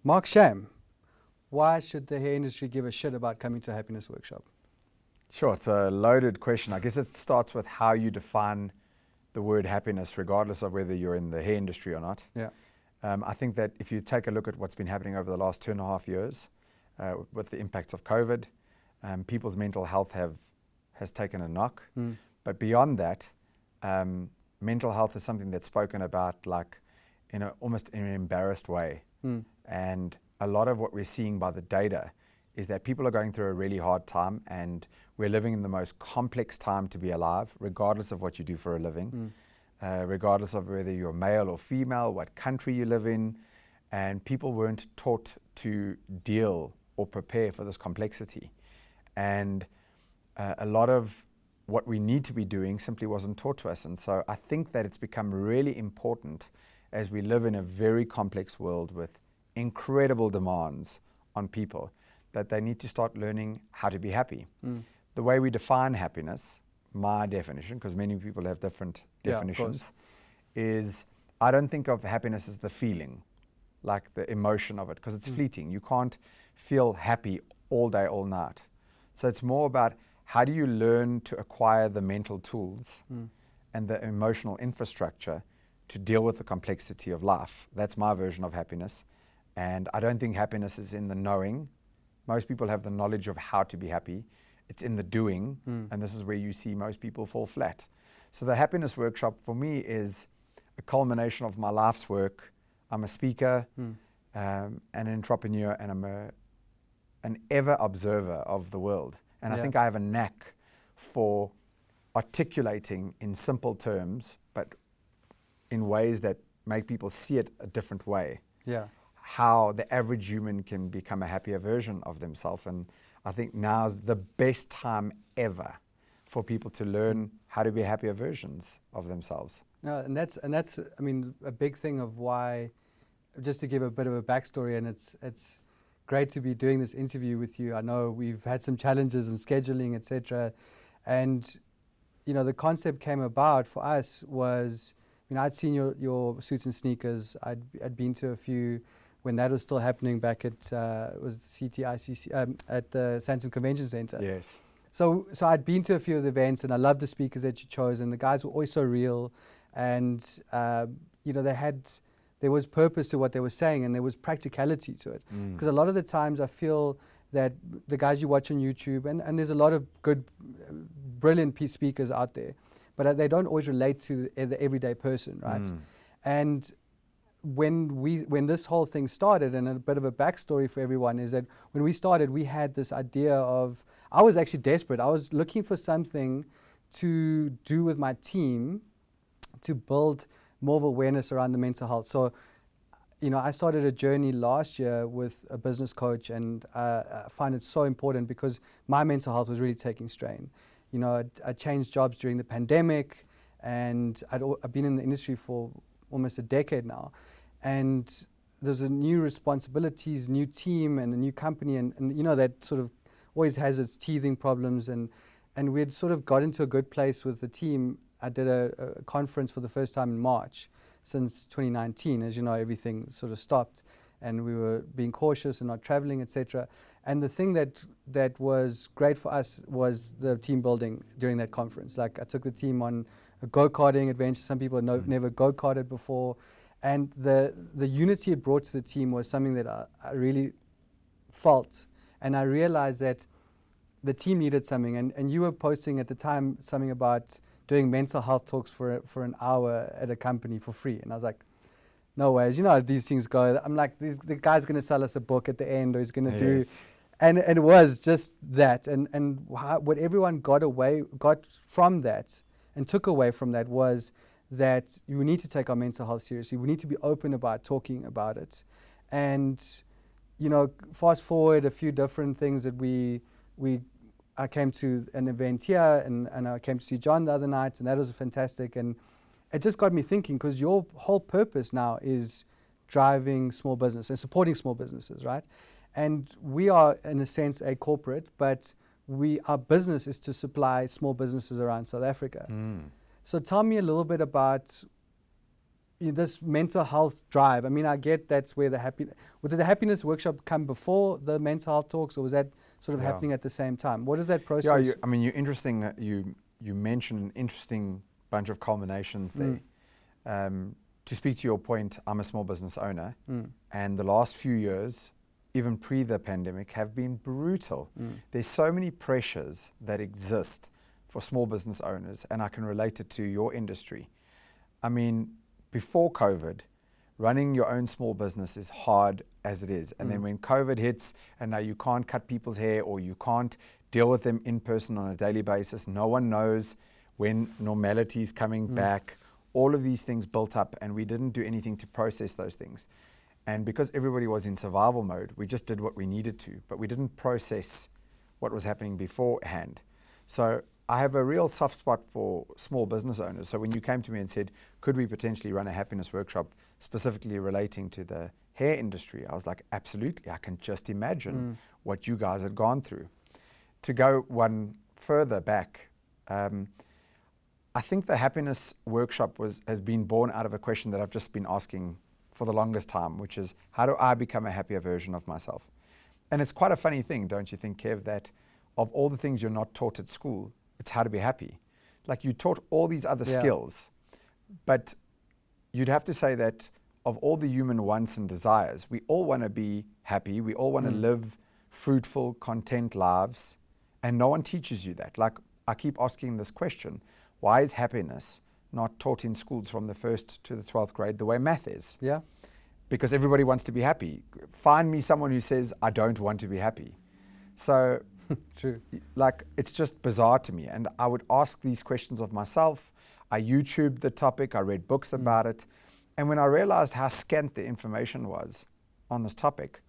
Mark Sham, why should the hair industry give a shit about coming to a happiness workshop? Sure, it's a loaded question. I guess it starts with how you define the word happiness, regardless of whether you're in the hair industry or not. Yeah. I think that if you take a look at what's been happening over the last 2.5 years, with the impacts of COVID, people's mental health has taken a knock. But beyond that, mental health is something that's spoken about like almost in an embarrassed way. And a lot of what we're seeing by the data is that people are going through a really hard time, and we're living in the most complex time to be alive, regardless of what you do for a living, regardless of whether you're male or female, what country you live in. And people weren't taught to deal or prepare for this complexity. And a lot of what we need to be doing simply wasn't taught to us. And so I think that it's become really important as we live in a very complex world with incredible demands on people, that they need to start learning how to be happy. The way we define happiness, my definition, because many people have different definitions, is I don't think of happiness as the feeling, like the emotion of it, because it's fleeting. You can't feel happy all day, all night. So it's more about how do you learn to acquire the mental tools and the emotional infrastructure to deal with the complexity of life. That's my version of happiness. And I don't think happiness is in the knowing. Most people have the knowledge of how to be happy. It's in the doing, and this is where you see most people fall flat. So the happiness workshop for me is a culmination of my life's work. I'm a speaker, an entrepreneur, and I'm an ever observer of the world. And I think I have a knack for articulating in simple terms, but in ways that make people see it a different way. How the average human can become a happier version of themselves. And I think now's the best time ever for people to learn how to be happier versions of themselves. No, and that's I mean, a big thing of why, just to give a bit of a backstory, and it's great to be doing this interview with you. I know we've had some challenges in scheduling, etc. And the concept came about for us was, I'd seen your suits and sneakers. I'd been to a few when that was still happening back at was CTICC at the Sandton Convention Center. Yes. So I'd been to a few of the events, and I loved the speakers that you chose, and the guys were always so real, and there was purpose to what they were saying, and there was practicality to it. Because a lot of the times I feel that the guys you watch on YouTube, and there's a lot of good, brilliant speakers out there, but they don't always relate to the everyday person, right? And when this whole thing started, and a bit of a backstory for everyone is that when we started, we had this idea of, I was actually desperate. I was looking for something to do with my team to build more of awareness around the mental health. So, I started a journey last year with a business coach, and I find it so important because my mental health was really taking strain. I changed jobs during the pandemic, and I've been in the industry for almost a decade now. And there's a new responsibilities, new team, and a new company, and that sort of always has its teething problems. And we had sort of got into a good place with the team. I did a conference for the first time in March since 2019. As you know, everything sort of stopped, and we were being cautious and not traveling, etc. And the thing that was great for us was the team building during that conference. Like, I took the team on a go-karting adventure. Some people had never go-karted before. And the unity it brought to the team was something that I really felt. And I realized that the team needed something. And you were posting at the time something about doing mental health talks for an hour at a company for free. And I was like, no ways. You know how these things go. I'm like, the guy's going to sell us a book at the end, or he's going to do. And it was just that. And what everyone got from that and took away from that was that we need to take our mental health seriously. We need to be open about talking about it. And, fast forward a few different things that I came to an event here, and I came to see John the other night, and that was fantastic. And it just got me thinking, because your whole purpose now is driving small business and supporting small businesses, right? And we are, in a sense, a corporate, but our business is to supply small businesses around South Africa. So tell me a little bit about, this mental health drive. I mean, I get that's where did the happiness workshop come before the mental health talks, or was that sort of happening at the same time? What is that process? Yeah, you're interesting that you mentioned an interesting bunch of culminations there. To speak to your point, I'm a small business owner, and the last few years, even pre the pandemic, have been brutal. There's so many pressures that exist for small business owners, and I can relate it to your industry. I mean, before COVID, running your own small business is hard as it is. And then when COVID hits and now you can't cut people's hair or you can't deal with them in person on a daily basis, no one knows when normality is coming back, all of these things built up, and we didn't do anything to process those things. And because everybody was in survival mode, we just did what we needed to, but we didn't process what was happening beforehand. So I have a real soft spot for small business owners. So when you came to me and said, could we potentially run a happiness workshop specifically relating to the hair industry? I was like, absolutely. I can just imagine what you guys had gone through. To go one further back, I think the happiness workshop has been born out of a question that I've just been asking for the longest time, which is, how do I become a happier version of myself? And it's quite a funny thing, don't you think, Kev, that of all the things you're not taught at school, it's how to be happy. Like, you taught all these other skills, but you'd have to say that of all the human wants and desires, we all want to be happy. We all want to live fruitful, content lives, and no one teaches you that. Like, I keep asking this question, why is happiness not taught in schools from the 1st to the 12th grade the way math is? Yeah. Because everybody wants to be happy. Find me someone who says, I don't want to be happy. So, true. Like, it's just bizarre to me. And I would ask these questions of myself. I YouTubed the topic. I read books about it. And when I realized how scant the information was on this topic,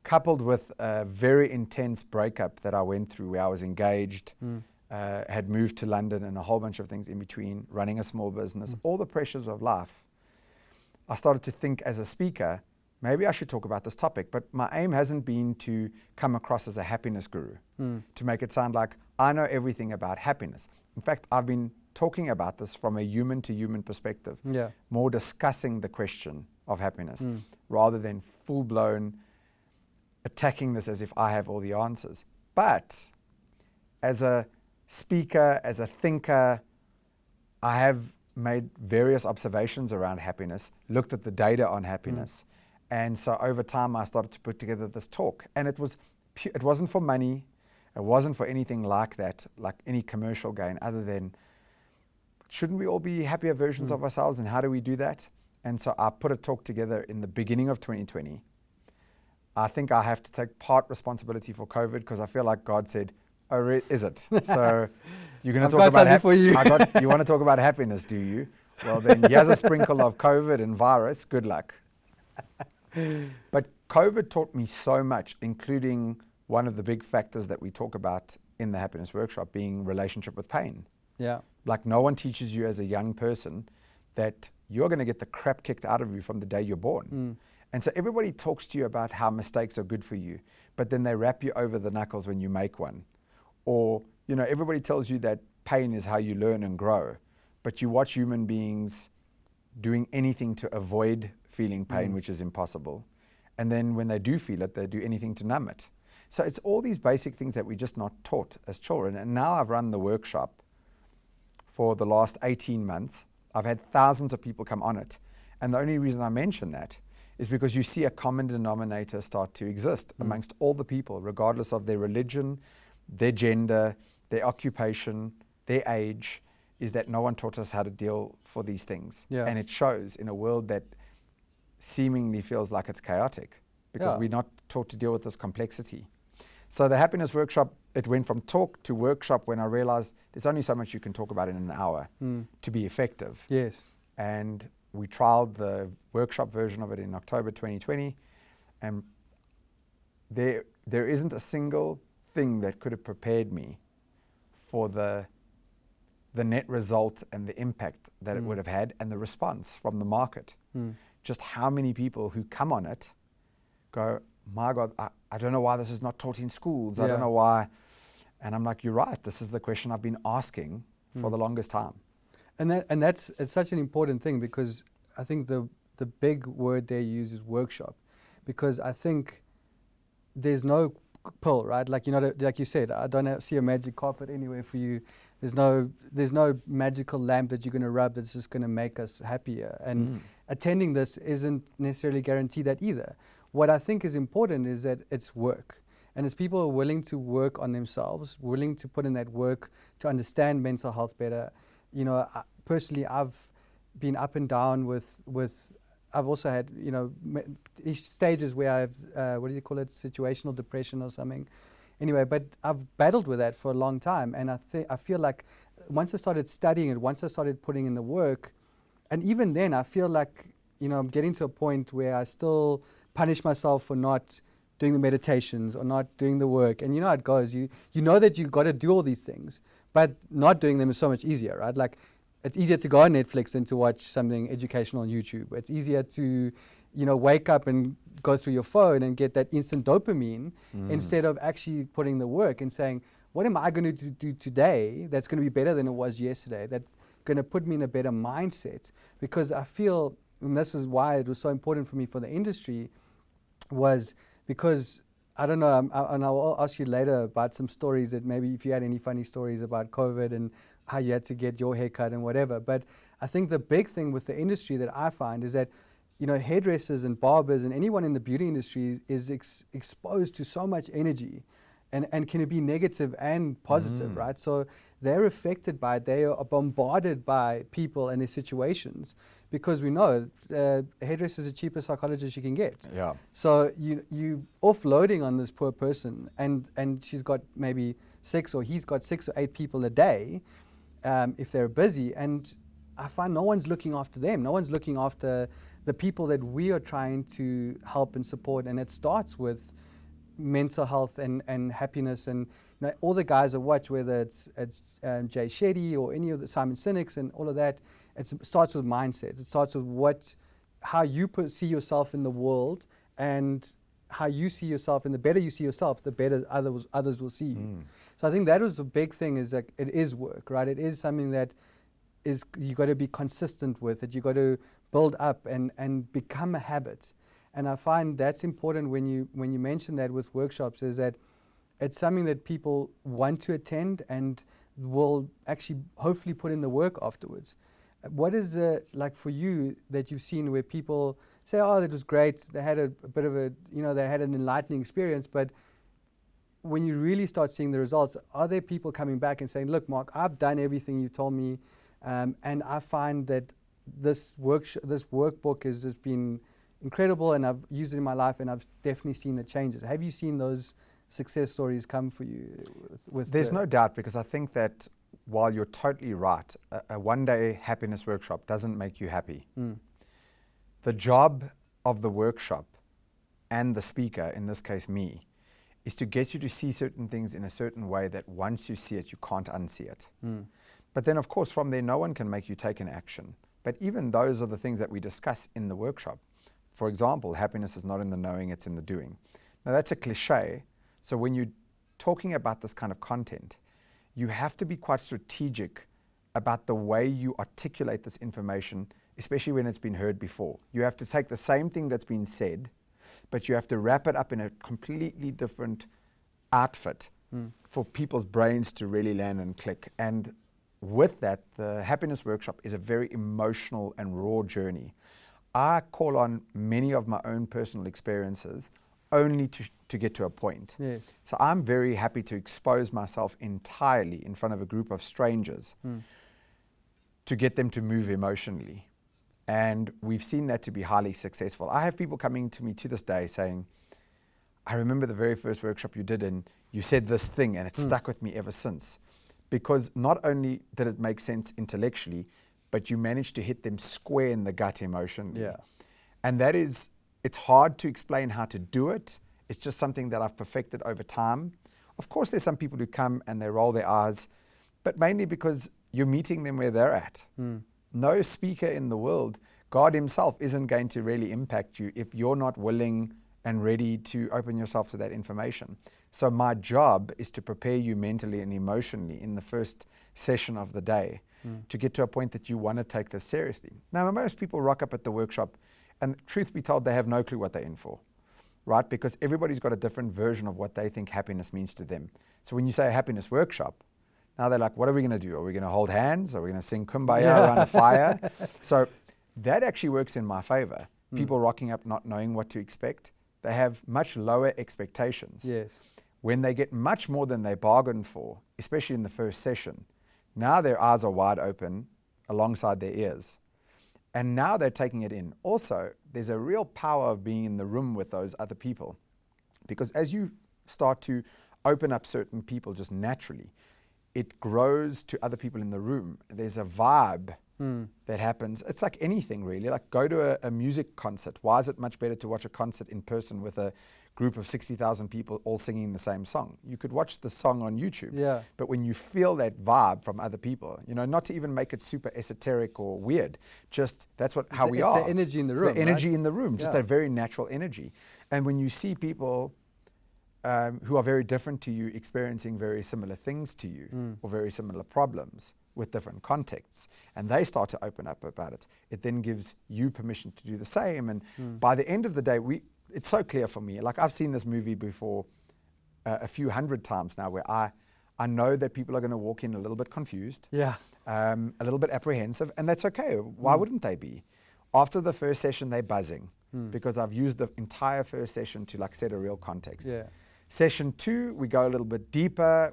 coupled with a very intense breakup that I went through where I was engaged, had moved to London and a whole bunch of things in between, running a small business, all the pressures of life, I started to think as a speaker, maybe I should talk about this topic, but my aim hasn't been to come across as a happiness guru, to make it sound like I know everything about happiness. In fact, I've been talking about this from a human to human perspective, more discussing the question of happiness rather than full-blown attacking this as if I have all the answers. But as a speaker, as a thinker, I have made various observations around happiness, looked at the data on happiness. And so over time, I started to put together this talk. And it wasn't for money. It wasn't for anything like that, like any commercial gain, other than, shouldn't we all be happier versions of ourselves? And how do we do that? And so I put a talk together in the beginning of 2020. I think I have to take part responsibility for COVID because I feel like God said, oh, is it? So you're going to talk about happiness. You want to talk about happiness, do you? Well, then here's a sprinkle of COVID and virus. Good luck. But COVID taught me so much, including one of the big factors that we talk about in the happiness workshop being relationship with pain. Yeah. Like, no one teaches you as a young person that you're going to get the crap kicked out of you from the day you're born. And so everybody talks to you about how mistakes are good for you, but then they wrap you over the knuckles when you make one. Or, everybody tells you that pain is how you learn and grow, but you watch human beings doing anything to avoid feeling pain, which is impossible. And then when they do feel it, they do anything to numb it. So it's all these basic things that we're just not taught as children. And now I've run the workshop for the last 18 months. I've had thousands of people come on it. And the only reason I mention that is because you see a common denominator start to exist amongst all the people, regardless of their religion, their gender, their occupation, their age, is that no one taught us how to deal for these things. Yeah. And it shows in a world that seemingly feels like it's chaotic because we're not taught to deal with this complexity. So the happiness workshop, it went from talk to workshop when I realized there's only so much you can talk about in an hour to be effective. Yes. And we trialed the workshop version of it in October 2020. And there isn't a single thing that could have prepared me for the net result and the impact that it would have had and the response from the market. Just how many people who come on it go, my God, I don't know why this is not taught in schools. I don't know why. And I'm like, you're right. This is the question I've been asking for the longest time. And it's such an important thing because I think the big word they use is workshop, because I think there's no pill, right? Like, like you said, I don't see a magic carpet anywhere for you. There's no magical lamp that you're going to rub that's just going to make us happier. And attending this isn't necessarily guaranteed that either. What I think is important is that it's work. And as people are willing to work on themselves, willing to put in that work to understand mental health better. Personally, I've been up and down with I've also had, stages where I've, what do you call it, situational depression or something. Anyway, but I've battled with that for a long time. And I feel like once I started studying it, once I started putting in the work, and even then I feel like, I'm getting to a point where I still punish myself for not doing the meditations or not doing the work. And you know how it goes. You know that you've got to do all these things, but not doing them is so much easier, right? Like, it's easier to go on Netflix than to watch something educational on YouTube. It's easier to, wake up and go through your phone and get that instant dopamine instead of actually putting the work and saying, what am I going to do today that's going to be better than it was yesterday, that's going to put me in a better mindset? Because I feel, and this is why it was so important for me for the industry, was because, I don't know, and I'll ask you later about some stories that maybe if you had any funny stories about COVID and how you had to get your haircut and whatever. But I think the big thing with the industry that I find is that, hairdressers and barbers and anyone in the beauty industry is exposed to so much energy and can it be negative and positive, right? So they're affected by it. They are bombarded by people and their situations, because we know hairdressers are the cheapest psychologists you can get. Yeah. So you offloading on this poor person, and she's got maybe 6 or he's got 6 or 8 people a day, if they're busy. And I find no one's looking after them. No one's looking after the people that we are trying to help and support. And it starts with mental health and happiness. And all the guys I watch, whether it's Jay Shetty or any of the Simon Sinek's and all of that, it starts with mindset. It starts with how you see yourself in the world, and how you see yourself. And the better you see yourself, the better others will see you. So I think that was the big thing, is like, it is work, right? It is something that is you got to be consistent with it. You got to build up and become a habit. And I find that's important when you mention that with workshops, is that it's something that people want to attend and will actually hopefully put in the work afterwards. What is like for you that you've seen where people say, oh, that was great, they had a bit of a, they had an enlightening experience, but when you really start seeing the results, are there people coming back and saying, look, Mark, I've done everything you told me, and I find that this workbook has just been incredible, and I've used it in my life, and I've definitely seen the changes. Have you seen those success stories come for you? There's no doubt, because I think that while you're totally right, a one-day happiness workshop doesn't make you happy. The job of the workshop and the speaker, in this case me, is to get you to see certain things in a certain way that once you see it, you can't unsee it. But then, of course, from there, no one can make you take an action. But even those are the things that we discuss in the workshop. For example, happiness is not in the knowing, it's in the doing. Now, that's a cliche. So when you're talking about this kind of content, you have to be quite strategic about the way you articulate this information, especially when it's been heard before. You have to take the same thing that's been said, but you have to wrap it up in a completely different outfit for people's brains to really land and click. And with that, the happiness workshop is a very emotional and raw journey. I call on many of my own personal experiences only to get to a point. Yes. So I'm very happy to expose myself entirely in front of a group of strangers to get them to move emotionally. And we've seen that to be highly successful. I have people coming to me to this day saying, I remember the very first workshop you did, and you said this thing, and it stuck with me ever since. Because not only did it make sense intellectually, but you managed to hit them square in the gut emotionally. Yeah. And that is, it's hard to explain how to do it. It's just something that I've perfected over time. Of course, there's some people who come and they roll their eyes, but mainly because you're meeting them where they're at. No speaker in the world, God himself isn't going to really impact you if you're not willing and ready to open yourself to that information. So my job is to prepare you mentally and emotionally in the first session of the day to get to a point that you want to take this seriously. Now, most people rock up at the workshop, and truth be told, they have no clue what they're in for, right? Because everybody's got a different version of what they think happiness means to them. So when you say a happiness workshop, now they're like, what are we going to do? Are we going to hold hands? Are we going to sing Kumbaya around a fire? So that actually works in my favor. People rocking up not knowing what to expect. They have much lower expectations. Yes. When they get much more than they bargained for, especially in the first session, now their eyes are wide open alongside their ears. And now they're taking it in. Also, there's a real power of being in the room with those other people. Because as you start to open up certain people just naturally, it grows to other people in the room. There's a vibe that happens. It's like anything really, like go to a music concert. Why is it much better to watch a concert in person with a group of 60,000 people all singing the same song? You could watch the song on YouTube, but when you feel that vibe from other people, you know, not to even make it super esoteric or weird, just that's how we are. It's the energy in the room. The energy in the room, just a very natural energy. And when you see people who are very different to you experiencing very similar things to you or very similar problems with different contexts, and they start to open up about it, it then gives you permission to do the same. And by the end of the day, it's so clear for me. Like I've seen this movie before a few hundred times now, where I know that people are going to walk in a little bit confused, a little bit apprehensive, and that's okay. Why wouldn't they be? After the first session, they're buzzing because I've used the entire first session to like set a real context. Session 2, we go a little bit deeper,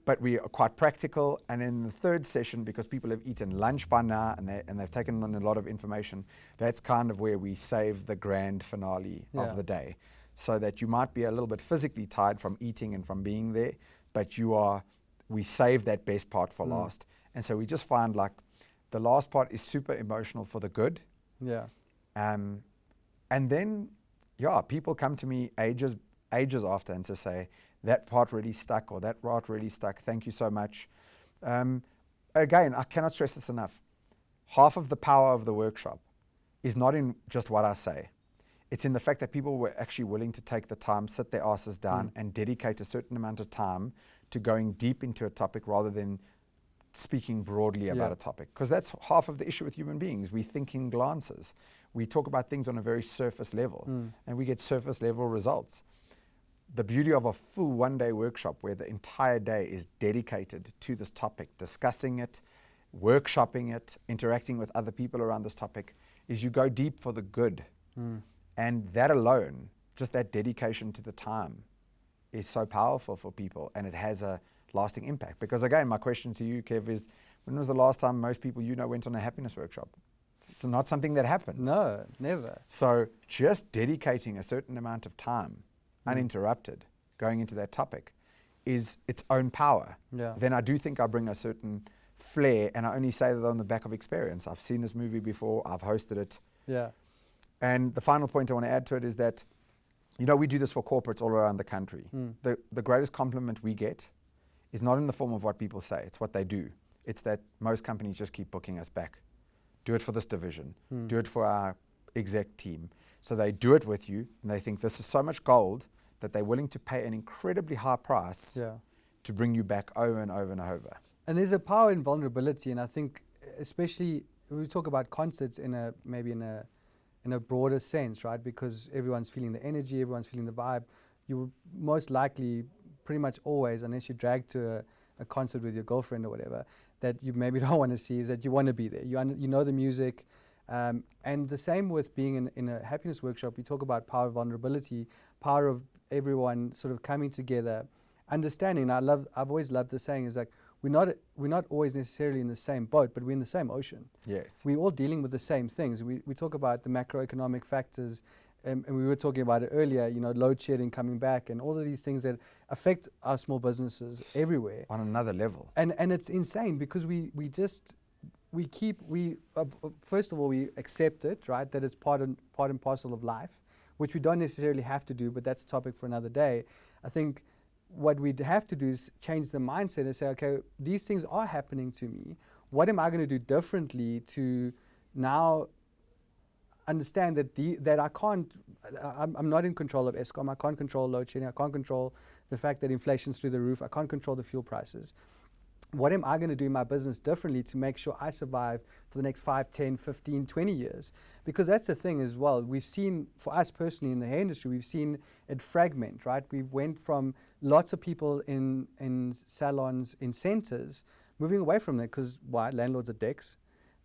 but we are quite practical. And in the third session, because people have eaten lunch by now and they've taken on a lot of information, that's kind of where we save the grand finale of the day. So that you might be a little bit physically tired from eating and from being there, but we save that best part for last. And so we just find like the last part is super emotional for the good. And then, people come to me ages after and just say, that part really stuck, or that part really stuck. Thank you so much. Again, I cannot stress this enough. Half of the power of the workshop is not in just what I say. It's in the fact that people were actually willing to take the time, sit their asses down and dedicate a certain amount of time to going deep into a topic rather than speaking broadly about a topic. Because that's half of the issue with human beings. We think in glances. We talk about things on a very surface level and we get surface level results. The beauty of a full one-day workshop where the entire day is dedicated to this topic, discussing it, workshopping it, interacting with other people around this topic, is you go deep for the good. And that alone, just that dedication to the time, is so powerful for people, and it has a lasting impact. Because again, my question to you, Kev, is when was the last time most people went on a happiness workshop? It's not something that happens. No, never. So just dedicating a certain amount of time uninterrupted, going into that topic, is its own power. Then I do think I bring a certain flair, and I only say that on the back of experience. I've seen this movie before, I've hosted it. And the final point I want to add to it is that, we do this for corporates all around the country. The greatest compliment we get is not in the form of what people say, it's what they do. It's that most companies just keep booking us back. Do it for this division, do it for our exec team. So they do it with you, and they think this is so much gold that they're willing to pay an incredibly high price to bring you back over and over and over. And there's a power in vulnerability, and I think especially when we talk about concerts in a broader sense, right? Because everyone's feeling the energy, everyone's feeling the vibe. You will most likely, pretty much always, unless you're dragged to a concert with your girlfriend or whatever, that you maybe don't want to see, is that you want to be there. You know the music. And the same with being in a happiness workshop. We talk about power of vulnerability, power of everyone sort of coming together, understanding. I've always loved the saying is like, we're not always necessarily in the same boat, but we're in the same ocean. Yes. We're all dealing with the same things. We talk about the macroeconomic factors, and we were talking about it earlier, load shedding coming back and all of these things that affect our small businesses everywhere. On another level. And it's insane because first of all, we accept it, right? That it's part and parcel of life, which we don't necessarily have to do, but that's a topic for another day. I think what we'd have to do is change the mindset and say, okay, these things are happening to me. What am I going to do differently to now understand that I can't, I'm not in control of Eskom, I can't control load shedding, I can't control the fact that inflation's through the roof, I can't control the fuel prices. what am I going to do in my business differently to make sure I survive for the next 5, 10, 15, 20 years? Because that's the thing as well. We've seen, for us personally in the hair industry, we've seen it fragment, right? We went from lots of people in salons, in centers, moving away from that because why? Landlords are dicks.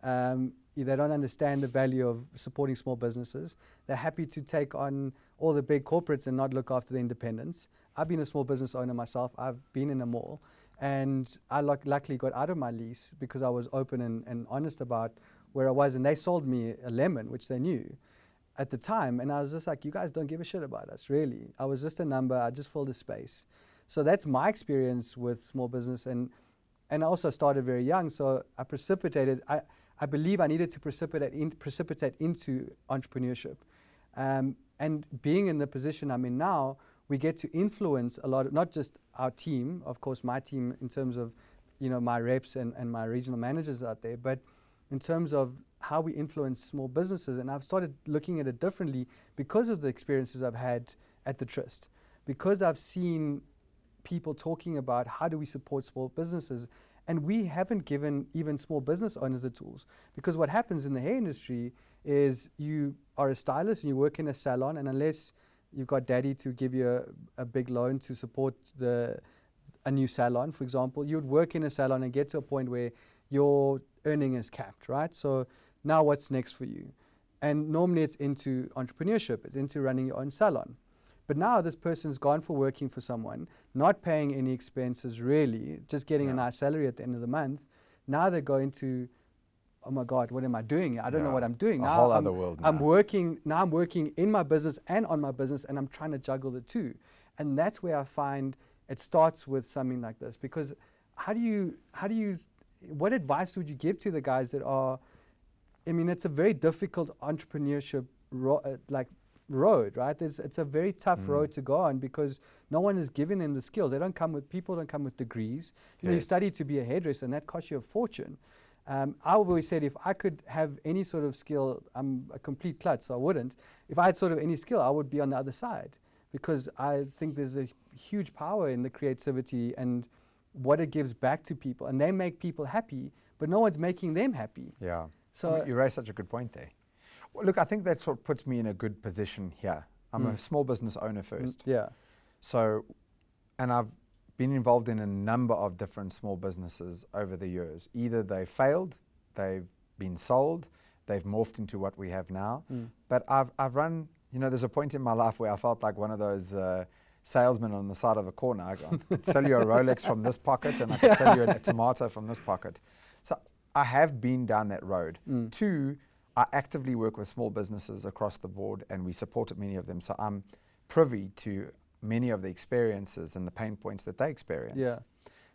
They don't understand the value of supporting small businesses. They're happy to take on all the big corporates and not look after the independents. I've been a small business owner myself. I've been in a mall. And I luckily got out of my lease because I was open and honest about where I was. And they sold me a lemon, which they knew at the time. And I was just like, you guys don't give a shit about us, really. I was just a number. I just filled a space. So that's my experience with small business. And I also started very young. So I precipitated. I believe I needed to precipitate into entrepreneurship. And being in the position I'm in now, we get to influence a lot of, not just our team, of course, my team in terms of, my reps and my regional managers out there, but in terms of how we influence small businesses. And I've started looking at it differently because of the experiences I've had at the Tryst, because I've seen people talking about how do we support small businesses. And we haven't given even small business owners the tools, because what happens in the hair industry is you are a stylist and you work in a salon, and unless you've got daddy to give you a big loan to support a new salon, for example, you would work in a salon and get to a point where your earning is capped, right? So now what's next for you? And normally it's into entrepreneurship, it's into running your own salon. But now this person's gone for working for someone, not paying any expenses really, just getting a nice salary at the end of the month. Now they're going to, oh my God, what am I doing? I don't know what I'm doing. A whole other world now. I'm working in my business and on my business, and I'm trying to juggle the two. And that's where I find it starts with something like this, because what advice would you give to the guys that are, it's a very difficult entrepreneurship road, right? It's a very tough road to go on because no one is giving them the skills. People don't come with degrees. You study to be a hairdresser, and that costs you a fortune. I always said if I could have any sort of skill, I'm a complete klutz, so I wouldn't. If I had sort of any skill, I would be on the other side, because I think there's a huge power in the creativity and what it gives back to people. And they make people happy, but no one's making them happy. Yeah. So you raised such a good point there. Well, look, I think that's what puts me in a good position here. I'm a small business owner first. Yeah. So, and I've been involved in a number of different small businesses over the years. Either they failed, they've been sold, they've morphed into what we have now. But I've run, there's a point in my life where I felt like one of those salesmen on the side of a corner. I could sell you a Rolex from this pocket, and I could sell you a tomato from this pocket. So I have been down that road. Two, I actively work with small businesses across the board, and we supported many of them. So I'm privy to many of the experiences and the pain points that they experience. Yeah.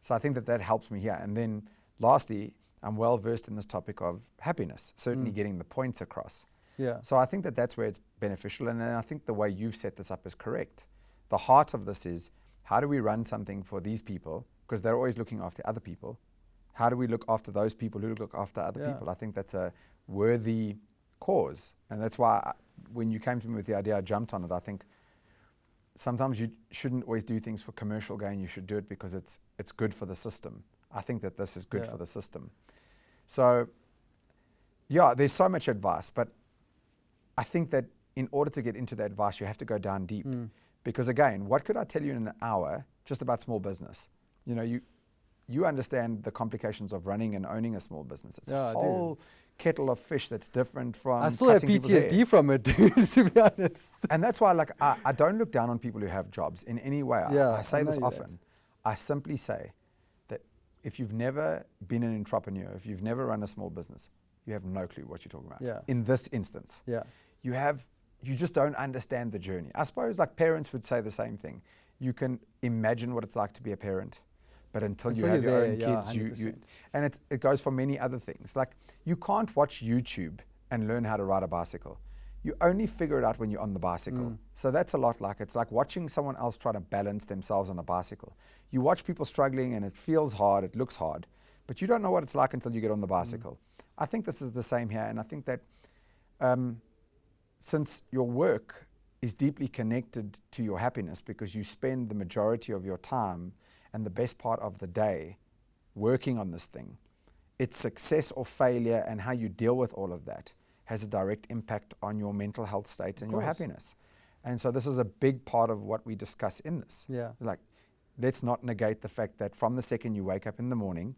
So I think that helps me here. And then lastly, I'm well versed in this topic of happiness, certainly getting the points across. Yeah. So I think that that's where it's beneficial. And I think the way you've set this up is correct. The heart of this is, how do we run something for these people? Because they're always looking after other people. How do we look after those people who look after other people? I think that's a worthy cause. And that's why when you came to me with the idea, I jumped on it. I think sometimes you shouldn't always do things for commercial gain. You should do it because it's good for the system. I think that this is good for the system. So, there's so much advice, but I think that in order to get into that advice, you have to go down deep. Because again, what could I tell you in an hour just about small business? You understand the complications of running and owning a small business. It's a whole kettle of fish that's different from I still have PTSD from it, dude, to be honest. And that's why I don't look down on people who have jobs in any way. I say this often. I simply say that if you've never been an entrepreneur, if you've never run a small business, you have no clue what you're talking about. In this instance. You just don't understand the journey. I suppose parents would say the same thing. You can imagine what it's like to be a parent, but until you have your own kids, and it goes for many other things. You can't watch YouTube and learn how to ride a bicycle. You only figure it out when you're on the bicycle. So that's a lot it's like watching someone else try to balance themselves on a bicycle. You watch people struggling and it feels hard, it looks hard, but you don't know what it's like until you get on the bicycle. I think this is the same here, and I think that since your work is deeply connected to your happiness, because you spend the majority of your time and the best part of the day working on this thing, its success or failure and how you deal with all of that has a direct impact on your mental health state and your happiness. And so this is a big part of what we discuss in this. Yeah. Like, let's not negate the fact that from the second you wake up in the morning,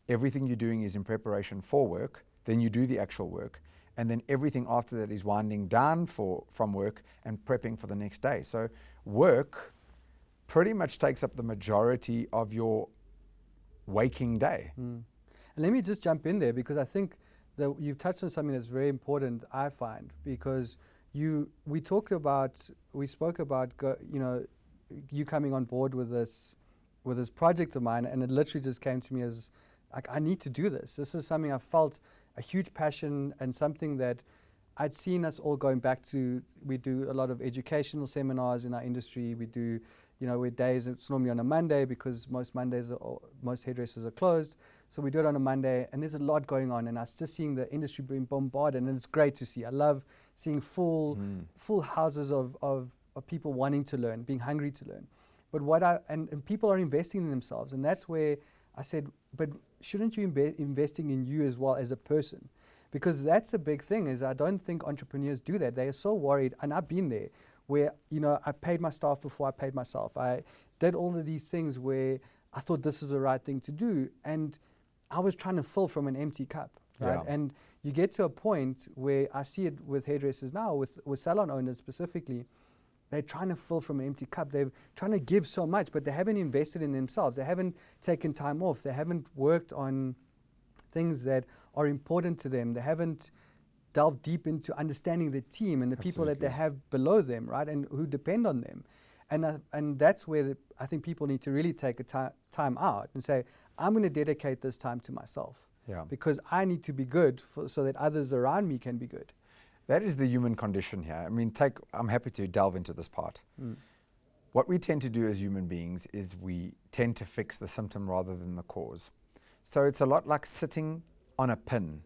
everything you're doing is in preparation for work, then you do the actual work, and then everything after that is winding down from work and prepping for the next day. So work pretty much takes up the majority of your waking day. And let me just jump in there, because I think that you've touched on something that's very important, I find, because we spoke about you coming on board with this project of mine, and it literally just came to me as like, I need to do this. This is something I felt a huge passion, and something that I'd seen us all going back to. We do a lot of educational seminars in our industry. We do, where days, it's normally on a Monday, because most hairdressers are closed. So we do it on a Monday, and there's a lot going on, and I was just seeing the industry being bombarded, and it's great to see. I love seeing full houses of people wanting to learn, being hungry to learn. But and people are investing in themselves, and that's where I said, but shouldn't you be investing in you as well as a person? Because that's the big thing, is I don't think entrepreneurs do that. They are so worried, and I've been there, where I paid my staff before I paid myself. I did all of these things where I thought this is the right thing to do, and I was trying to fill from an empty cup, right? Yeah. And you get to a point where I see it with hairdressers now, with salon owners specifically. They're trying to fill from an empty cup. They're trying to give so much, but they haven't invested in themselves. They haven't taken time off. They haven't worked on things that are important to them. They haven't delved deep into understanding the team and the people that they have below them, right, and who depend on them. And that's where I think people need to really take a time out and say, I'm going to dedicate this time to myself, because I need to be good so that others around me can be good. That is the human condition here. I mean, I'm happy to delve into this part. What we tend to do as human beings is we tend to fix the symptom rather than the cause. So it's a lot like sitting on a pin,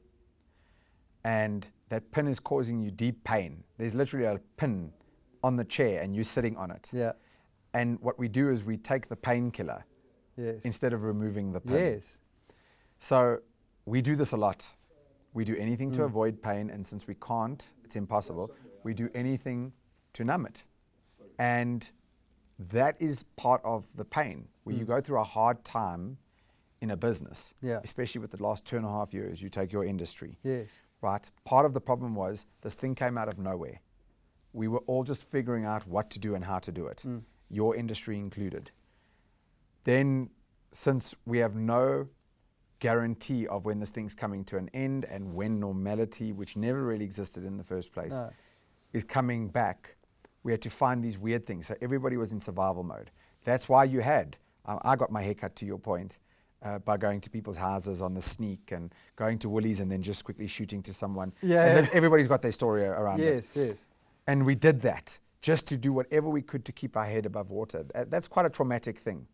and that pin is causing you deep pain. There's literally a pin on the chair and you're sitting on it. Yeah. And what we do is we take the painkiller instead of removing the pin. Yes. So we do this a lot. We do anything to avoid pain, and since we can't, it's impossible, we do anything to numb it. And that is part of the pain. When you go through a hard time in a business, especially with the last 2.5 years, you take your industry, right? Part of the problem was this thing came out of nowhere. We were all just figuring out what to do and how to do it, your industry included. Then, since we have no guarantee of when this thing's coming to an end and when normality, which never really existed in the first place, is coming back, we had to find these weird things. So everybody was in survival mode. That's why you had, I got my haircut, to your point, by going to people's houses on the sneak and going to Woolies and then just quickly shooting to someone. And everybody's got their story around it. Yes. And we did that just to do whatever we could to keep our head above water. That's quite a traumatic thing.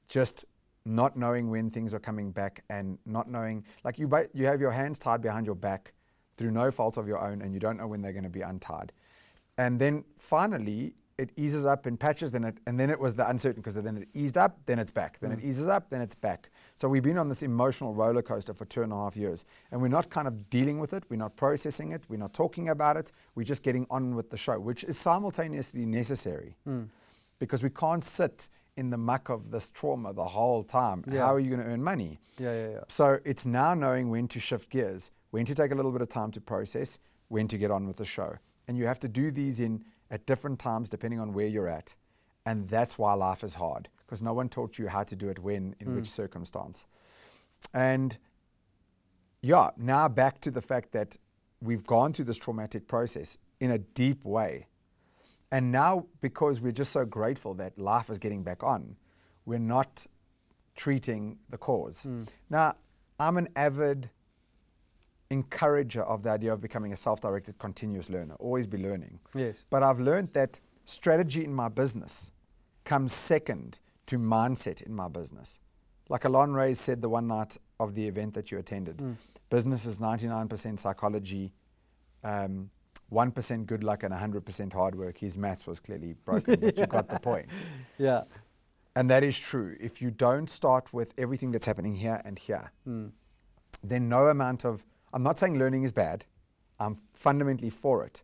Just not knowing when things are coming back, and not knowing, like you have your hands tied behind your back through no fault of your own, and you don't know when they're going to be untied. And then finally it eases up in patches, and then it was the uncertain, because then it eased up, then it's back, then it eases up, then it's back. So we've been on this emotional roller coaster for 2.5 years, and we're not kind of dealing with it, we're not processing it, we're not talking about it, we're just getting on with the show, which is simultaneously necessary, because we can't sit in the muck of this trauma the whole time. How are you going to earn money? So it's now knowing when to shift gears, when to take a little bit of time to process, when to get on with the show. And you have to do these at different times depending on where you're at. And that's why life is hard, because no one taught you how to do it when, in which circumstance. And now back to the fact that we've gone through this traumatic process in a deep way. And now, because we're just so grateful that life is getting back on, we're not treating the cause. Now, I'm an avid encourager of the idea of becoming a self-directed continuous learner, always be learning. But I've learned that strategy in my business comes second to mindset in my business. Like Alon Ray said the one night of the event that you attended, business is 99% psychology, 1% good luck and 100% hard work. His maths was clearly broken, but you got the point. And that is true. If you don't start with everything that's happening here and here, then no amount of, I'm not saying learning is bad. I'm fundamentally for it.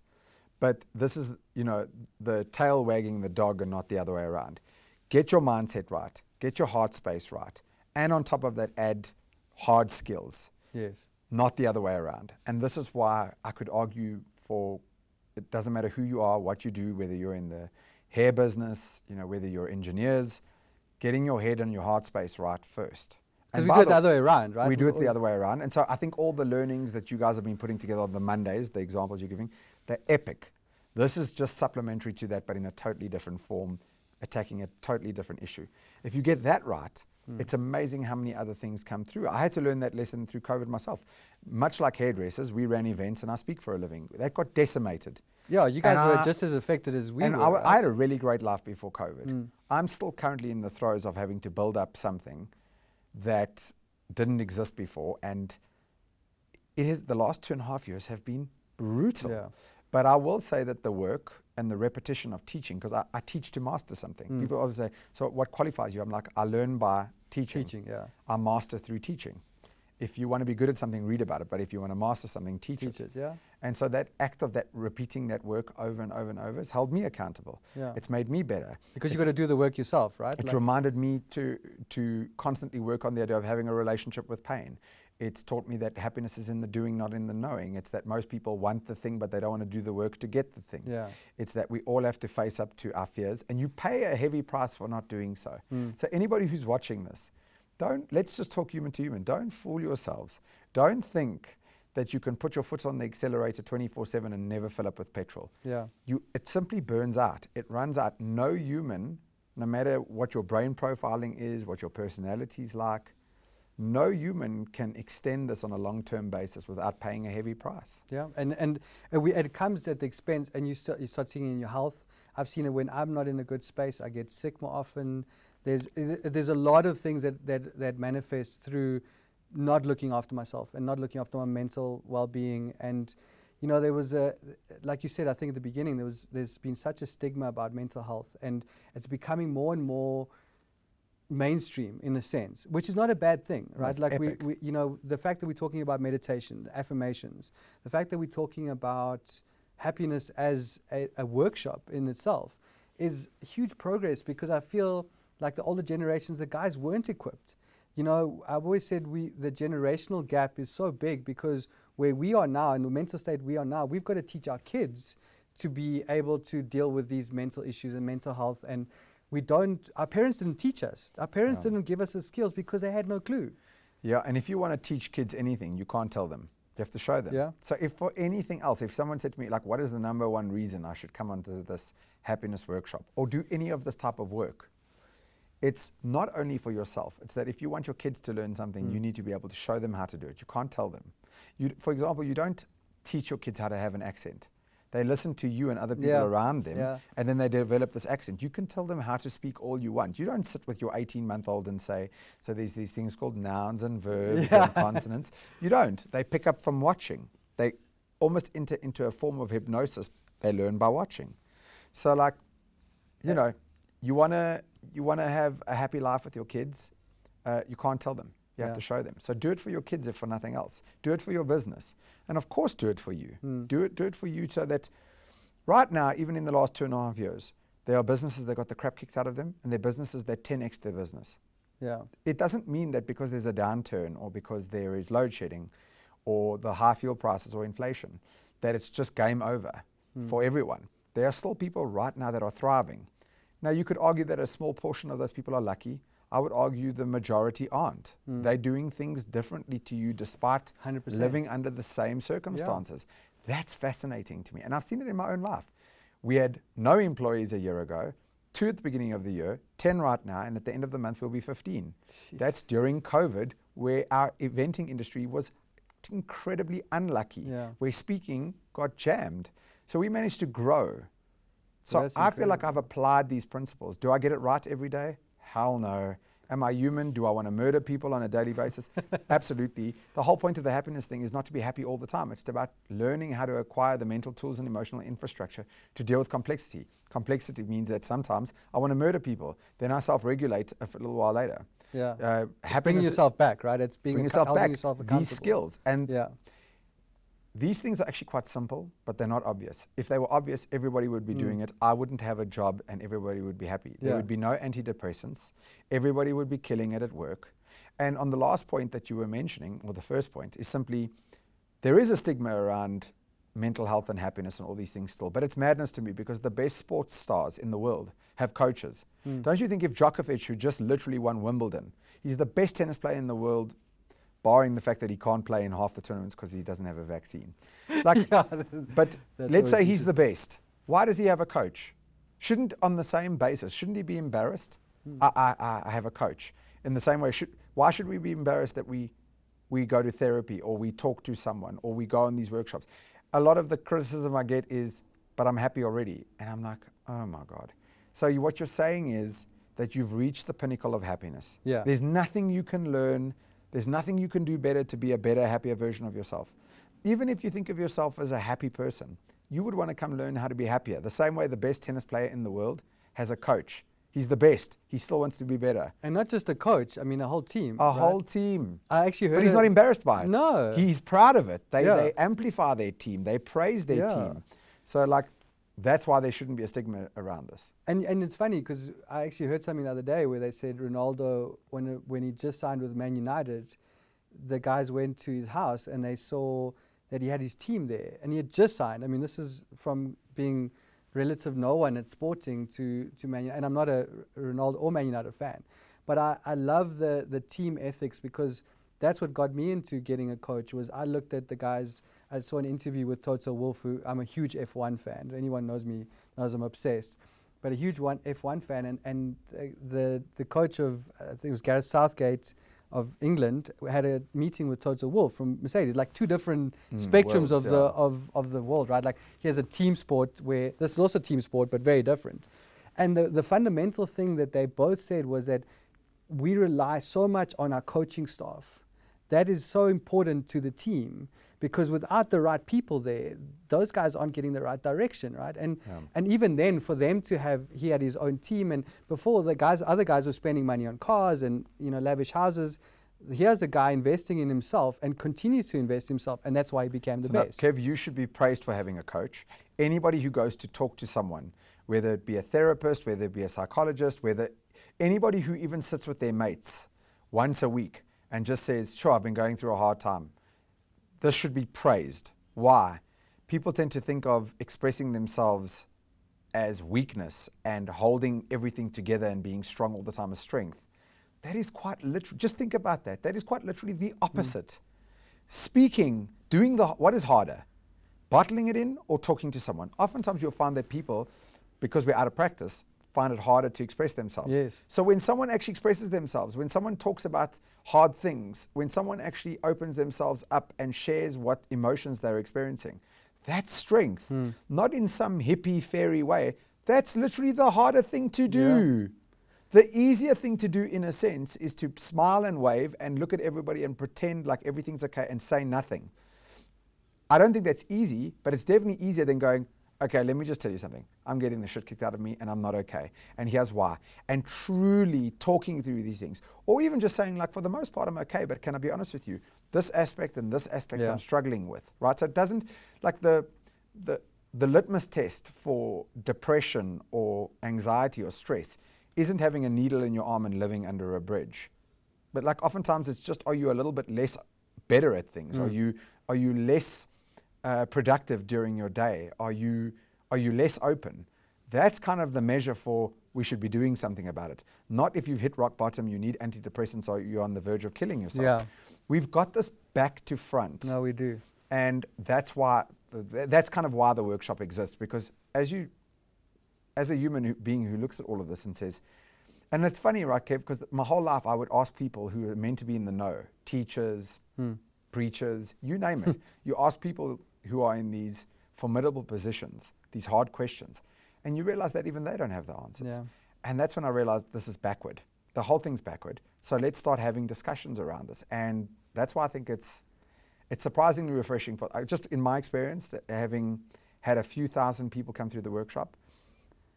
But this is, the tail wagging the dog and not the other way around. Get your mindset right. Get your heart space right. And on top of that, add hard skills. Yes. Not the other way around. And this is why I could argue it doesn't matter who you are, what you do, whether you're in the hair business, whether you're engineers, getting your head and your heart space right first. Because we do it the other way around, right? We do it the other way around. And so I think all the learnings that you guys have been putting together on the Mondays, the examples you're giving, they're epic. This is just supplementary to that, but in a totally different form, attacking a totally different issue. If you get that right, it's amazing how many other things come through. I had to learn that lesson through COVID myself. Much like hairdressers, we ran events and I speak for a living. That got decimated. Yeah, you guys were just as affected as we were. And right? I had a really great life before COVID. I'm still currently in the throes of having to build up something that didn't exist before. And the last 2.5 years have been brutal. Yeah. But I will say that the work and the repetition of teaching, because I teach to master something. People always say, so what qualifies you? I'm like, I learn by teaching. Yeah. I master through teaching. If you want to be good at something, read about it. But if you want to master something, teach it. Yeah. And so that act of that repeating that work over and over and over has held me accountable. Yeah. It's made me better. Because you've got to do the work yourself, right? It's reminded me to constantly work on the idea of having a relationship with pain. It's taught me that happiness is in the doing, not in the knowing. It's that most people want the thing, but they don't want to do the work to get the thing. Yeah. It's that we all have to face up to our fears, and you pay a heavy price for not doing so. So anybody who's watching this, let's just talk human to human. Don't fool yourselves. Don't think that you can put your foot on the accelerator 24/7 and never fill up with petrol. Yeah. It simply burns out. It runs out. No human, no matter what your brain profiling is, what your personality is like, no human can extend this on a long-term basis without paying a heavy price. Yeah, and it comes at the expense, and you start seeing it in your health. I've seen it when I'm not in a good space. I get sick more often. There's a lot of things that manifest through not looking after myself and not looking after my mental well-being. And there was like you said, I think at the beginning, there's been such a stigma about mental health, and it's becoming more and more mainstream in a sense, which is not a bad thing, right? Like we the fact that we're talking about meditation, affirmations, the fact that we're talking about happiness as a workshop in itself is huge progress, because I feel like the older generations, the guys weren't equipped. I've always said the generational gap is so big, because where we are now, in the mental state we are now, we've got to teach our kids to be able to deal with these mental issues and mental health. And our parents didn't teach us. Our parents didn't give us the skills because they had no clue. Yeah, and if you want to teach kids anything, you can't tell them. You have to show them. Yeah. So if for anything else, if someone said to me, like, what is the number one reason I should come onto this happiness workshop or do any of this type of work, it's not only for yourself. It's that if you want your kids to learn something, you need to be able to show them how to do it. You can't tell them. For example, you don't teach your kids how to have an accent. They listen to you and other people around them, and then they develop this accent. You can tell them how to speak all you want. You don't sit with your 18-month-old and say, so there's these things called nouns and verbs and consonants. You don't. They pick up from watching. They almost enter into a form of hypnosis. They learn by watching. So you want to have a happy life with your kids, you can't tell them. You have to show them. So do it for your kids, if for nothing else. Do it for your business. And of course, do it for you. Do it for you, so that right now, even in the last 2.5 years, there are businesses that got the crap kicked out of them, and there are businesses that 10x their business. Yeah. It doesn't mean that because there's a downturn or because there is load shedding or the high fuel prices or inflation, that it's just game over for everyone. There are still people right now that are thriving. Now, you could argue that a small portion of those people are lucky. I would argue the majority aren't. They're doing things differently to you despite 100%. living under the same circumstances. Yeah. That's fascinating to me. And I've seen it in my own life. We had no employees a year ago, 2 at the beginning of the year, 10 right now, and at the end of the month we'll be 15. Jeez. That's during COVID, where our eventing industry was incredibly unlucky, where speaking got jammed. So we managed to grow. So I feel like I've applied these principles. Do I get it right every day? Hell no. Am I human? Do I want to murder people on a daily basis? Absolutely. The whole point of the happiness thing is not to be happy all the time. It's about learning how to acquire the mental tools and emotional infrastructure to deal with complexity. Complexity means that sometimes I want to murder people. Then I self-regulate a little while later. Yeah. Bringing yourself back, right? It's bring yourself back. Yourself accountable. These skills. And these things are actually quite simple, but they're not obvious. If they were obvious, everybody would be doing it. I wouldn't have a job and everybody would be happy. There would be no antidepressants. Everybody would be killing it at work. And on the last point that you were mentioning, or the first point, is simply there is a stigma around mental health and happiness and all these things still. But it's madness to me because the best sports stars in the world have coaches. Don't you think if Djokovic, who just literally won Wimbledon, he's the best tennis player in the world, barring the fact that he can't play in half the tournaments because he doesn't have a vaccine. Like, but let's say he's the best. Why does he have a coach? Shouldn't, on the same basis, shouldn't he be embarrassed? I have a coach. In the same way, why should we be embarrassed that we go to therapy or we talk to someone or we go on these workshops? A lot of the criticism I get is, but I'm happy already. And I'm like, oh my God. So what you're saying is that you've reached the pinnacle of happiness. Yeah. There's nothing you can learn. There's nothing you can do better to be a better, happier version of yourself. Even if you think of yourself as a happy person, you would want to come learn how to be happier. The same way the best tennis player in the world has a coach. He's the best. He still wants to be better. And not just a coach, I mean a whole team. A whole team. I actually heard But he's not embarrassed by it. No. He's proud of it. They amplify their team. They praise their team. So like, that's why there shouldn't be a stigma around this. And it's funny because I actually heard something the other day where they said Ronaldo, when he just signed with Man United, the guys went to his house and they saw that he had his team there and he had just signed. I mean, this is from being relative no one at Sporting to Man United. And I'm not a Ronaldo or Man United fan, but I love the team ethics because that's what got me into getting a coach. Was I looked at the guys. I saw an interview with Toto Wolff, who I'm a huge F1 fan. If anyone knows me knows I'm obsessed, but a huge F1 fan. And the coach of I think it was Gareth Southgate of England had a meeting with Toto Wolff from Mercedes, like two different spectrums worlds, of the world, right? Like he has a team sport where this is also team sport, but very different. And the fundamental thing that they both said was that we rely so much on our coaching staff. That is so important to the team because without the right people there, those guys aren't getting the right direction, right? And even then, for them to have, he had his own team, and before other guys were spending money on cars and lavish houses. Here's a guy investing in himself and continues to invest himself, and that's why he became the best. Kev, you should be praised for having a coach. Anybody who goes to talk to someone, whether it be a therapist, whether it be a psychologist, whether anybody who even sits with their mates once a week and just says, sure, I've been going through a hard time. This should be praised. Why? People tend to think of expressing themselves as weakness and holding everything together and being strong all the time as strength. That is quite literally, just think about that. That is quite literally the opposite. Speaking, doing what is harder? Bottling it in or talking to someone? Oftentimes you'll find that people, because we're out of practice, find it harder to express themselves. Yes. So when someone actually expresses themselves, when someone talks about hard things, when someone actually opens themselves up and shares what emotions they're experiencing, that's strength. Not in some hippie, fairy way. That's literally the harder thing to do. Yeah. The easier thing to do, in a sense, is to smile and wave and look at everybody and pretend like everything's okay and say nothing. I don't think that's easy, but it's definitely easier than going, okay, let me just tell you something. I'm getting the shit kicked out of me and I'm not okay. And here's why. And truly talking through these things. Or even just saying, like, for the most part, I'm okay, but can I be honest with you? This aspect and this aspect I'm struggling with, right? So it doesn't, like the litmus test for depression or anxiety or stress isn't having a needle in your arm and living under a bridge. But like oftentimes it's just, are you a little bit less better at things? Are you less productive during your day? Are you less open? That's kind of the measure for we should be doing something about it. Not if you've hit rock bottom, you need antidepressants or you're on the verge of killing yourself. Yeah. We've got this back to front. No, we do. And that's kind of why the workshop exists, because as a human being who looks at all of this and says, and it's funny, right, Kev, because my whole life I would ask people who are meant to be in the know, teachers, preachers, you name it. You ask people who are in these formidable positions, these hard questions, and you realize that even they don't have the answers. Yeah. And that's when I realized this is backward. the whole thing's backward. So let's start having discussions around this. And that's why I think it's surprisingly refreshing. Just in my experience, having had a few thousand people come through the workshop,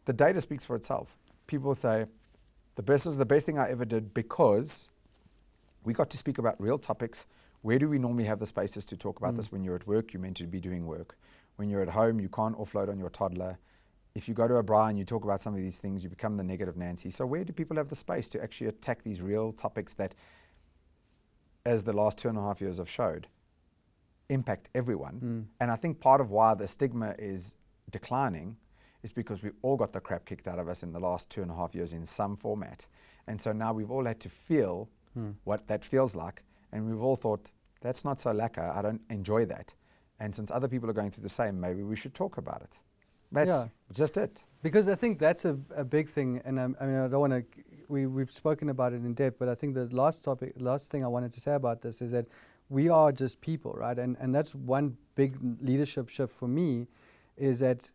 the data speaks for itself. People say, this is the best thing I ever did because we got to speak about real topics. Where do we normally have the spaces to talk about this? When you're at work, you're meant to be doing work. When you're at home, you can't offload on your toddler. If you go to a bar and you talk about some of these things, you become the negative Nancy. So where do people have the space to actually attack these real topics that, as the last 2.5 years have showed, impact everyone? And I think part of why the stigma is declining is because we all got the crap kicked out of us in the last 2.5 years in some format. And so now we've all had to feel what that feels like. And we've all thought, that's not so lacquer, I don't enjoy that. And since other people are going through the same, maybe we should talk about it. That's just it. Because I think that's a big thing, and I mean, I don't want to, we've spoken about it in depth, but I think the last thing I wanted to say about this is that we are just people, right? And that's one big leadership shift for me, is that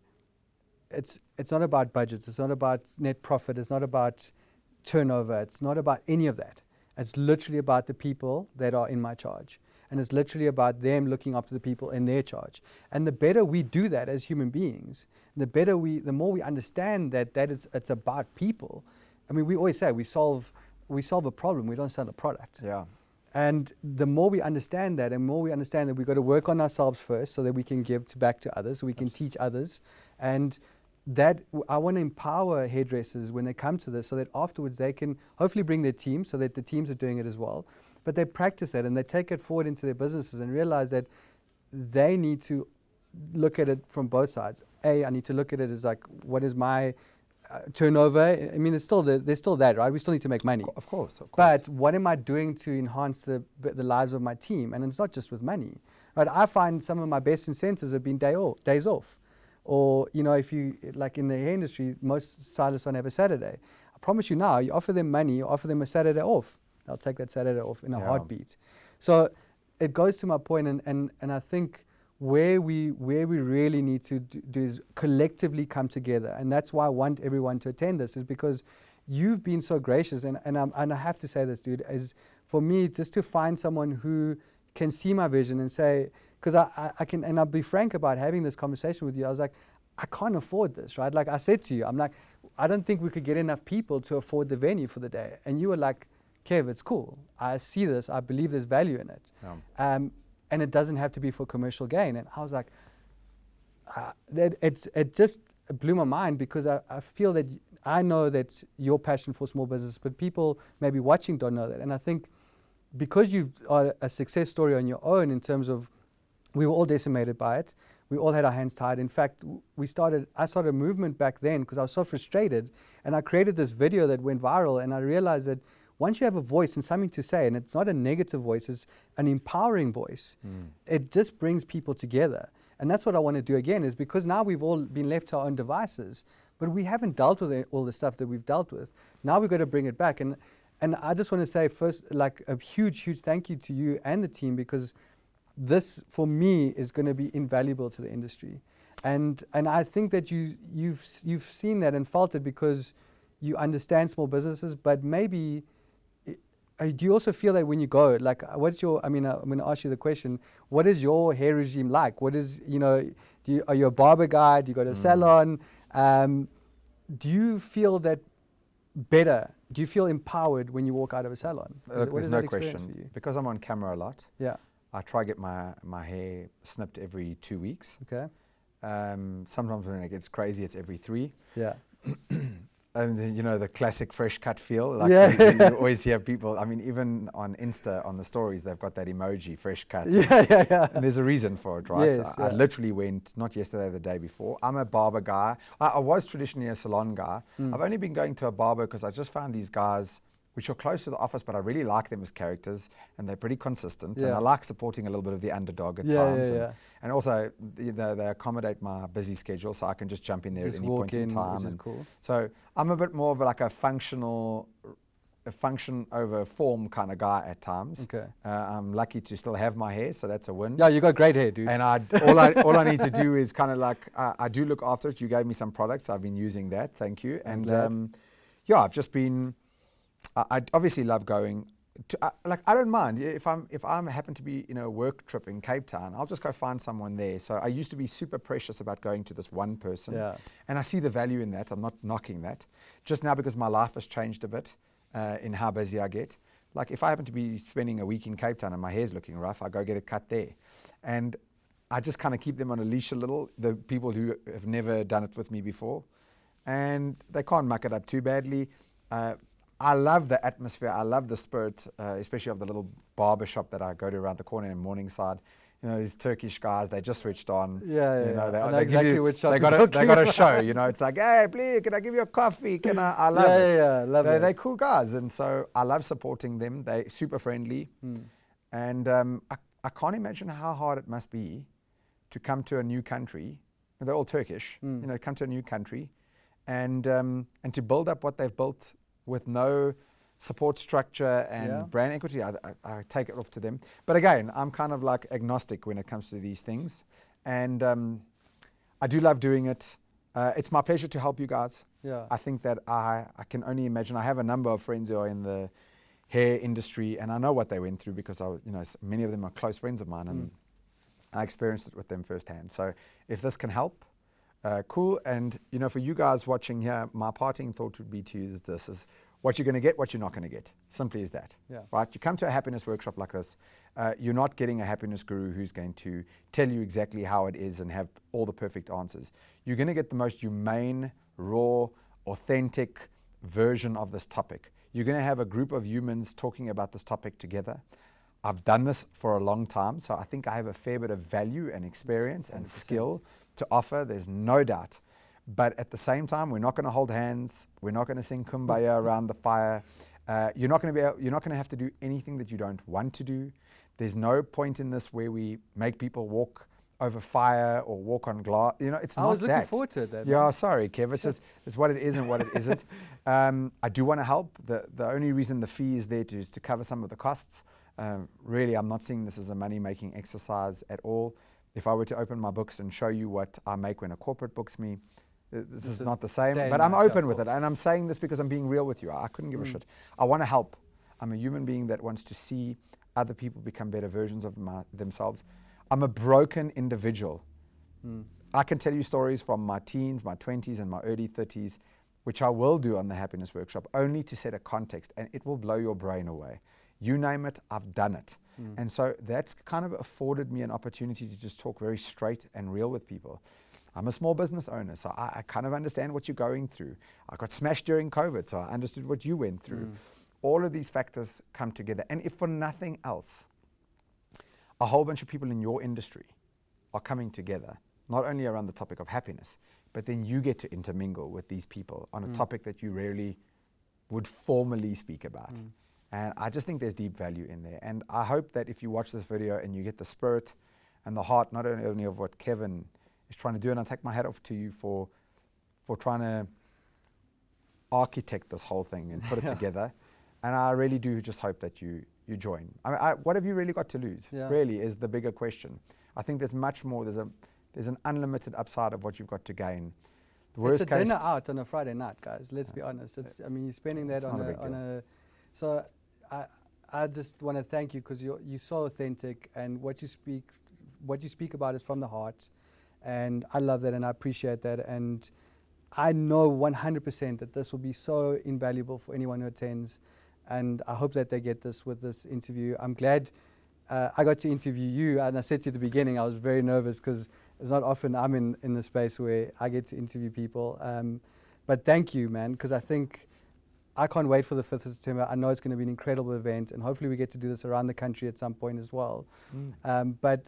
it's not about budgets, it's not about net profit, it's not about turnover, it's not about any of that. It's literally about the people that are in my charge. And it's literally about them looking after the people in their charge. And the better we do that as human beings, the more we understand that it's about people. I mean, we always say we solve a problem, we don't sell a product. Yeah. And the more we understand that, and more we understand that we've got to work on ourselves first so that we can give back to others, so we can teach others. And that I want to empower hairdressers when they come to this, so that afterwards they can hopefully bring their team, so that the teams are doing it as well. But they practice it and they take it forward into their businesses and realize that they need to look at it from both sides. I need to look at it as like, what is my turnover? I mean, there's still that, right? We still need to make money. Of course. But what am I doing to enhance the lives of my team? And it's not just with money, right? I find some of my best incentives have been days off. Or, you know, if you, like in the hair industry, most stylists don't have a Saturday. I promise you now, you offer them money, you offer them a Saturday off. They'll take that Saturday off in a heartbeat. So it goes to my point, and I think where we really need to do is collectively come together. And that's why I want everyone to attend this, is because you've been so gracious, and I have to say this, dude, is for me just to find someone who can see my vision and say, because I can, and I'll be frank about having this conversation with you. I was like, I can't afford this, right? Like I said to you, I'm like, I don't think we could get enough people to afford the venue for the day. And you were like, Kev, it's cool. I see this. I believe there's value in it. Yeah. And it doesn't have to be for commercial gain. And I was like, it just blew my mind, because I feel that I know that your passion for small business, but people maybe watching don't know that. And I think because you are a success story on your own, in terms of, we were all decimated by it. We all had our hands tied. In fact, I started a movement back then because I was so frustrated, and I created this video that went viral, and I realized that once you have a voice and something to say, and it's not a negative voice, it's an empowering voice, it just brings people together. And that's what I want to do again, is because now we've all been left to our own devices, but we haven't dealt with all the stuff that we've dealt with. Now we've got to bring it back. And I just want to say first, like, a huge, huge thank you to you and the team, because this, for me, is going to be invaluable to the industry. And I think that you've seen that and felt it, because you understand small businesses, but maybe, do you also feel that when you go, like, what's your, I'm going to ask you the question, what is your hair regime like? What is, are you a barber guy? Do you go to a salon? Do you feel that better? Do you feel empowered when you walk out of a salon? There's no question. Because I'm on camera a lot, yeah, I try to get my hair snipped every 2 weeks. Okay. Sometimes when it gets crazy, it's every 3. Yeah. And then, the classic fresh cut feel. Like you always hear people, even on Insta, on the stories, they've got that emoji, fresh cut. Yeah. And there's a reason for it, right? Yes, I literally went, not yesterday, the day before. I'm a barber guy. I was traditionally a salon guy. I've only been going to a barber because I just found these guys, which are close to the office, but I really like them as characters, and they're pretty consistent. And I like supporting a little bit of the underdog at times. And also, they accommodate my busy schedule, so I can just jump in there at any point in time. Which is cool. So I'm a bit more of like a function over form kind of guy at times. Okay. I'm lucky to still have my hair, so that's a win. Yeah, you got great hair, dude. And all I need to do is kind of like, I do look after it. You gave me some products. I've been using that. Thank you. And I've just been I obviously love going. I don't mind if I'm happen to be a work trip in Cape Town, I'll just go find someone there. So I used to be super precious about going to this one person, and I see the value in that. I'm not knocking that. Just now, because my life has changed a bit in how busy I get. Like if I happen to be spending a week in Cape Town and my hair's looking rough, I go get it cut there, and I just kind of keep them on a leash a little. The people who have never done it with me before, and they can't muck it up too badly. I love the atmosphere. I love the spirit, especially of the little barber shop that I go to around the corner in Morningside. These Turkish guys, they just switched on. They got a show. It's like, hey, please, can I give you a coffee? I love it. Yeah, love it. They're cool guys, and so I love supporting them. They're super friendly, and I can't imagine how hard it must be to come to a new country. They're all Turkish. Come to a new country, and to build up what they've built with no support structure and brand equity. I take it off to them. But again, I'm kind of like agnostic when it comes to these things. And I do love doing it. It's my pleasure to help you guys. Yeah. I think that I can only imagine. I have a number of friends who are in the hair industry, and I know what they went through because many of them are close friends of mine, and I experienced it with them firsthand. So if this can help, cool. And for you guys watching here, my parting thought would be to you that this is what you're going to get, what you're not going to get. Simply as that. Yeah. Right? You come to a happiness workshop like this, you're not getting a happiness guru who's going to tell you exactly how it is and have all the perfect answers. You're going to get the most humane, raw, authentic version of this topic. You're going to have a group of humans talking about this topic together. I've done this for a long time, so I think I have a fair bit of value and experience and 100%. Skill to offer. There's no doubt. But at the same time, we're not going to hold hands. We're not going to sing Kumbaya around the fire. You're not going to have to do anything that you don't want to do. There's no point in this where we make people walk over fire or walk on glass. It's not that. I was looking forward to that. Yeah, sorry, Kev. It's what it is and what it isn't. I do want to help. The only reason the fee is there is to cover some of the costs. Really, I'm not seeing this as a money-making exercise at all. If I were to open my books and show you what I make when a corporate books me, this is not the same. But I'm open with it, and I'm saying this because I'm being real with you. I couldn't give a shit. I want to help. I'm a human being that wants to see other people become better versions of themselves. I'm a broken individual. I can tell you stories from my teens, my 20s, and my early 30s, which I will do on the Happiness Workshop, only to set a context, and it will blow your brain away. You name it, I've done it. And so that's kind of afforded me an opportunity to just talk very straight and real with people. I'm a small business owner, so I kind of understand what you're going through. I got smashed during COVID, so I understood what you went through. All of these factors come together. And if for nothing else, a whole bunch of people in your industry are coming together, not only around the topic of happiness, but then you get to intermingle with these people on a topic that you rarely would formally speak about. And I just think there's deep value in there. And I hope that if you watch this video and you get the spirit and the heart, not only of what Kevin is trying to do, and I take my hat off to you for trying to architect this whole thing and put it together. And I really do just hope that you join. I mean, what have you really got to lose? Really is the bigger question. I think there's much more. There's an unlimited upside of what you've got to gain. The worst it's a case dinner out on a Friday night, guys. Let's be honest. You're spending that on a. So I just want to thank you because you're so authentic, and what you speak about is from the heart, and I love that and I appreciate that, and I know 100% that this will be so invaluable for anyone who attends, and I hope that they get this with this interview. I'm glad I got to interview you, and I said to you at the beginning I was very nervous because it's not often I'm in the space where I get to interview people, but thank you, man, because I think I can't wait for the 5th of September. I know it's going to be an incredible event, and hopefully we get to do this around the country at some point as well. But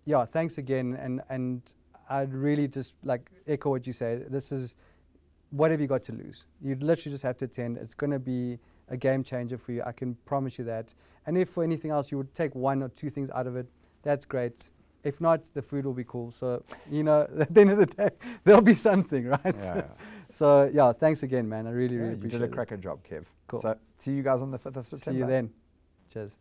yeah, thanks again, and I'd really just like echo what you say. This is, what have you got to lose? You literally just have to attend. It's going to be a game changer for you. I can promise you that. And if for anything else you would take 1 or 2 things out of it, that's great. If not, the food will be cool. So, at the end of the day, there'll be something, right? Yeah. So, yeah, thanks again, man. I really appreciate it. You did a cracker job, Kev. Cool. So, see you guys on the 5th of September. See you then. Cheers.